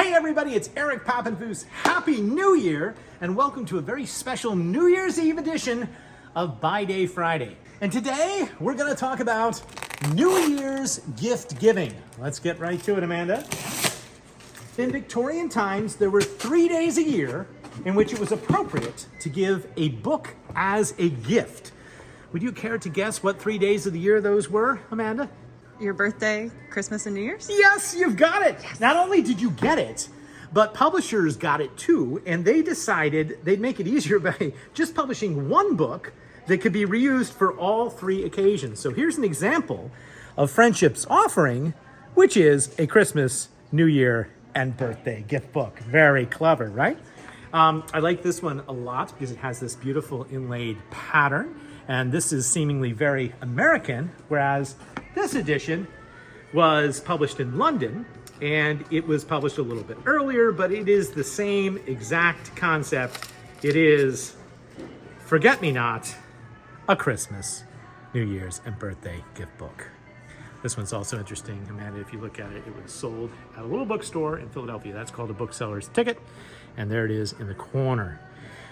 Hey everybody, it's Eric Pappenfuss. Happy New Year, and welcome to a very special New Year's Eve edition of Buy Day Friday. And today, we're gonna talk about New Year's gift giving. Let's get right to it, Amanda. In Victorian times, there were 3 days a year in which it was appropriate to give a book as a gift. Would you care to guess what 3 days of the year those were, Amanda? Your birthday, Christmas, and New Year's? Yes, you've got it. Yes. Not only did you get it, but publishers got it too, and they decided they'd make it easier by just publishing one book that could be reused for all 3 occasions. So here's an example of Friendship's offering, which is a Christmas, New Year, and birthday gift book. Very clever, right? I like this one a lot because it has this beautiful inlaid pattern, and this is seemingly very American, whereas this edition was published in London, and it was published a little bit earlier, but it is the same exact concept. It is Forget-Me-Not, a Christmas, New Year's, and birthday gift book. This one's also interesting, Amanda. If you look at it, it was sold at a little bookstore in Philadelphia. That's called a bookseller's ticket, and there it is in the corner.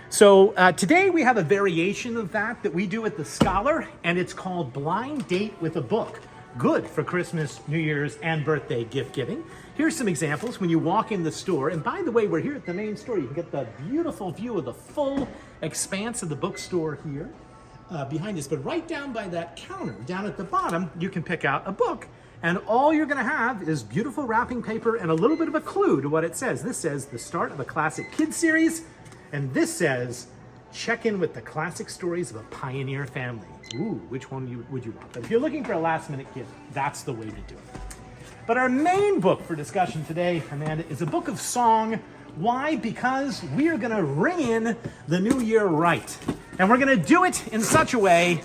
So today we have a variation of that we do at the Scholar, and it's called Blind Date with a Book. Good for Christmas, New Year's, and birthday gift giving. Here's some examples when you walk in the store. And by the way, we're here at the main store. You can get the beautiful view of the full expanse of the bookstore here behind us. But right down by that counter, down at the bottom, you can pick out a book. And all you're going to have is beautiful wrapping paper and a little bit of a clue to what it says. This says the start of a classic kids series. And this says, check in with the classic stories of a pioneer family. Ooh, which one would you want? But if you're looking for a last minute gift, that's the way to do it. But our main book for discussion today, Amanda, is a book of song. Why? Because we are gonna ring in the new year right. And we're gonna do it in such a way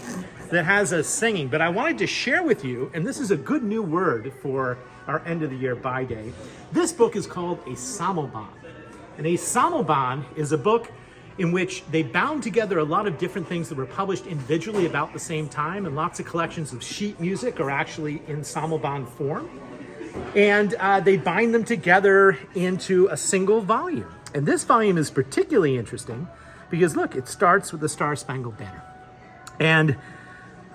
that has us singing. But I wanted to share with you, and this is a good new word for our end of the year buy day. This book is called a samobon. And a samobon is a book in which they bound together a lot of different things that were published individually about the same time, and lots of collections of sheet music are actually in samobon form. And they bind them together into a single volume. And this volume is particularly interesting because look, it starts with the Star-Spangled Banner. And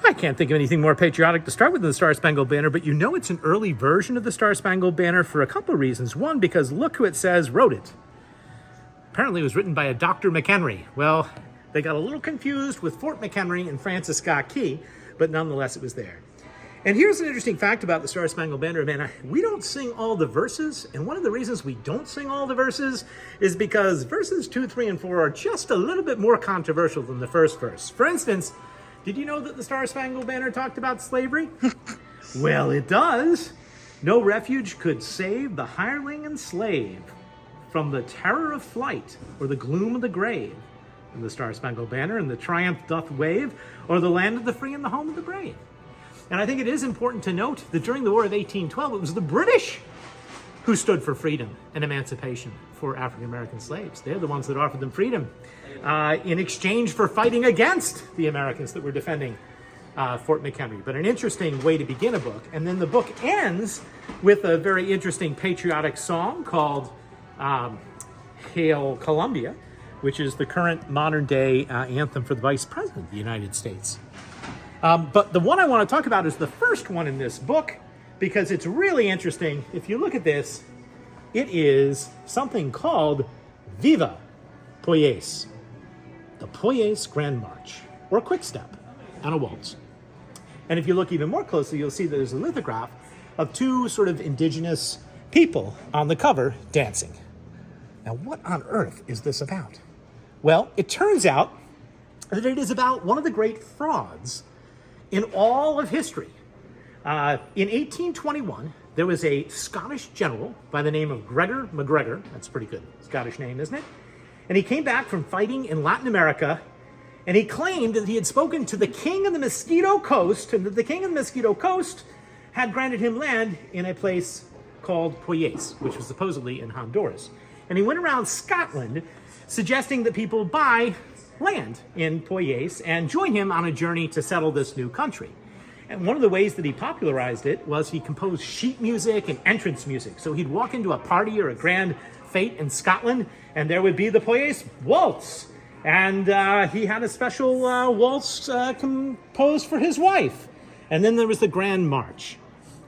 I can't think of anything more patriotic to start with than the Star-Spangled Banner, but you know it's an early version of the Star-Spangled Banner for a couple of reasons. One, because look who it says wrote it. Apparently it was written by a Dr. McHenry. Well, they got a little confused with Fort McHenry and Francis Scott Key, but nonetheless it was there. And here's an interesting fact about the Star-Spangled Banner, man. We don't sing all the verses, and one of the reasons we don't sing all the verses is because verses 2, 3, and 4 are just a little bit more controversial than the first verse. For instance, did you know that the Star-Spangled Banner talked about slavery? Well, it does. No refuge could save the hireling and slave from the terror of flight or the gloom of the grave. And the Star-Spangled Banner and the triumph doth wave, or the land of the free and the home of the brave. And I think it is important to note that during the War of 1812, it was the British who stood for freedom and emancipation for African-American slaves. They're the ones that offered them freedom in exchange for fighting against the Americans that were defending Fort McHenry. But an interesting way to begin a book. And then the book ends with a very interesting patriotic song called Hail Columbia, which is the current modern day anthem for the Vice President of the United States. But the one I want to talk about is the first one in this book because it's really interesting. If you look at this, it is something called Viva Poyais, the Poyais Grand March, or Quick Step and a waltz. And if you look even more closely, you'll see that there's a lithograph of 2 sort of indigenous people on the cover dancing. Now, what on earth is this about? Well, it turns out that it is about one of the great frauds in all of history. In 1821, there was a Scottish general by the name of Gregor MacGregor. That's a pretty good Scottish name, isn't it? And he came back from fighting in Latin America, and he claimed that he had spoken to the king of the Mosquito Coast, and that the king of the Mosquito Coast had granted him land in a place called Poyais, which was supposedly in Honduras. And he went around Scotland suggesting that people buy land in Poyais and join him on a journey to settle this new country. And one of the ways that he popularized it was he composed sheet music and entrance music. So he'd walk into a party or a grand fete in Scotland, and there would be the Poyais waltz. And he had a special waltz composed for his wife. And then there was the Grand March.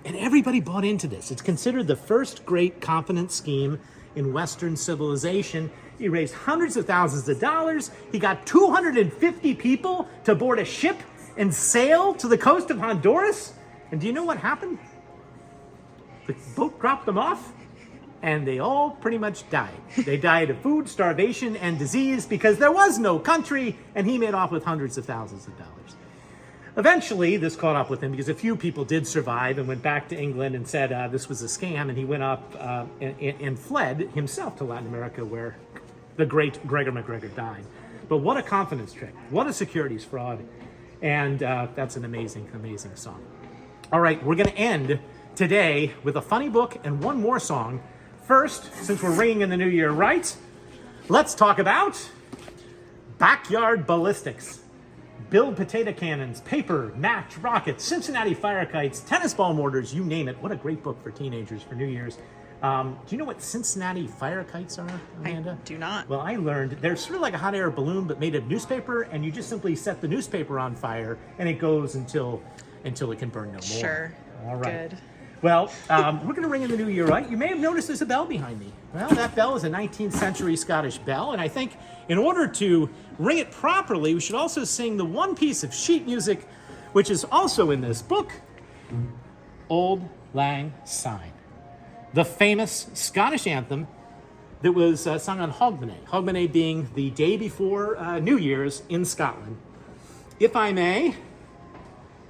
And everybody bought into this. It's considered the first great confidence scheme in Western civilization. He raised hundreds of thousands of dollars. He got 250 people to board a ship and sail to the coast of Honduras. And do you know what happened? The boat dropped them off, and they all pretty much died. They died of food, starvation, and disease because there was no country, and he made off with hundreds of thousands of dollars. Eventually, this caught up with him because a few people did survive and went back to England and said this was a scam, and he went up and fled himself to Latin America, where the great Gregor MacGregor died. But what a confidence trick. What a securities fraud. And that's an amazing, amazing song. All right, we're going to end today with a funny book and one more song. First, since we're ringing in the new year, right? Let's talk about backyard ballistics. Build potato cannons, paper, match, rockets, Cincinnati fire kites, tennis ball mortars, you name it. What a great book for teenagers for New Year's. Do you know what Cincinnati fire kites are, Amanda? I do not. Well, I learned they're sort of like a hot air balloon, but made of newspaper, and you just simply set the newspaper on fire, and it goes until it can burn no more. Sure. All right. Good. Well, we're going to ring in the new year, right? You may have noticed there's a bell behind me. Well, that bell is a 19th century Scottish bell, and I think in order to ring it properly, we should also sing the one piece of sheet music, which is also in this book, Auld Lang Syne, the famous Scottish anthem that was sung on Hogmanay. Hogmanay being the day before New Year's in Scotland. If I may,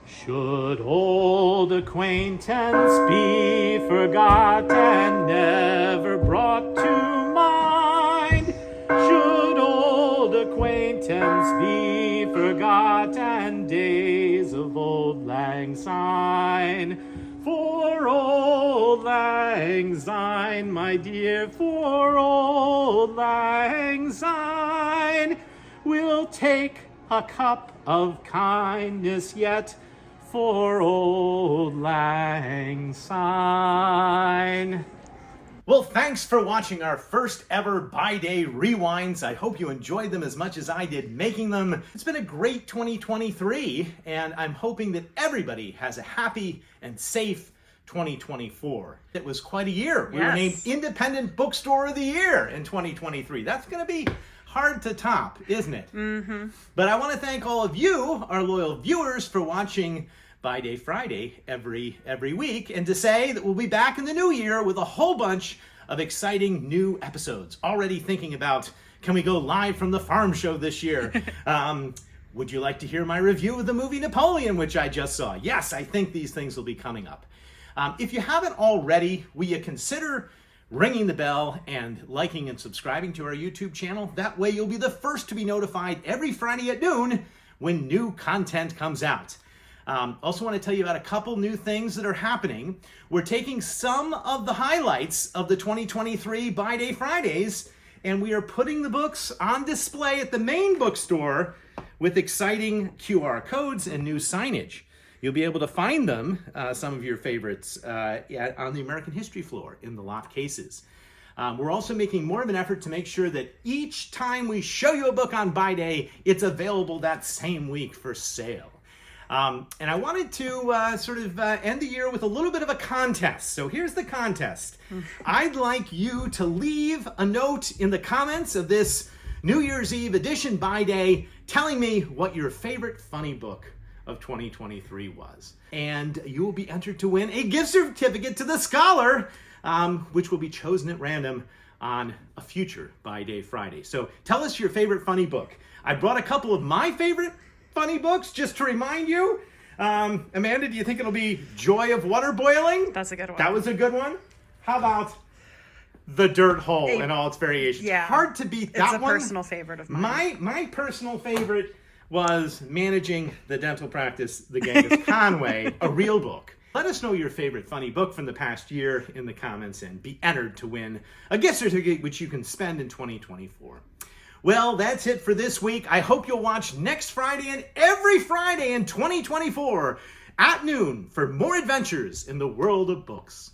should old acquaintance be forgot and never brought to mind, should old acquaintance be forgot and days of Auld Lang Syne, for Auld Lang Syne, my dear, for Auld Lang Syne, we'll take a cup of kindness yet for Auld Lang Syne. Well, thanks for watching our first ever By-Day Rewinds. I hope you enjoyed them as much as I did making them. It's been a great 2023, and I'm hoping that everybody has a happy and safe 2024. It was quite a year. We were named Independent Bookstore of the Year in 2023. That's going to be hard to top, isn't it? Mm-hmm. But I want to thank all of you, our loyal viewers, for watching By Day Friday every week, and to say that we'll be back in the new year with a whole bunch of exciting new episodes. Already thinking about, can we go live from the farm show this year? Would you like to hear my review of the movie Napoleon, which I just saw? Yes, I think these things will be coming up. If you haven't already, will you consider ringing the bell and liking and subscribing to our YouTube channel? That way you'll be the first to be notified every Friday at noon when new content comes out. Also want to tell you about a couple new things that are happening. We're taking some of the highlights of the 2023 By Day Fridays, and we are putting the books on display at the main bookstore with exciting QR codes and new signage. You'll be able to find them, some of your favorites, on the American History floor in the locked cases. We're also making more of an effort to make sure that each time we show you a book on By Day, it's available that same week for sale. And I wanted to end the year with a little bit of a contest. So here's the contest. I'd like you to leave a note in the comments of this New Year's Eve edition By Day telling me what your favorite funny book of 2023 was. And you will be entered to win a gift certificate to the Scholar, which will be chosen at random on a future By Day Friday. So tell us your favorite funny book. I brought a couple of my favorite funny books just to remind you. Amanda, do you think it'll be Joy of Water Boiling? That's a good one. That was a good one. How about The Dirt Hole and all its variations? Yeah. Hard to beat that one. It's a personal favorite of mine. My personal favorite was Managing the Dental Practice, the Genghis Khan Way, a real book. Let us know your favorite funny book from the past year in the comments and be entered to win a gift certificate which you can spend in 2024. Well, that's it for this week. I hope you'll watch next Friday and every Friday in 2024 at noon for more adventures in the world of books.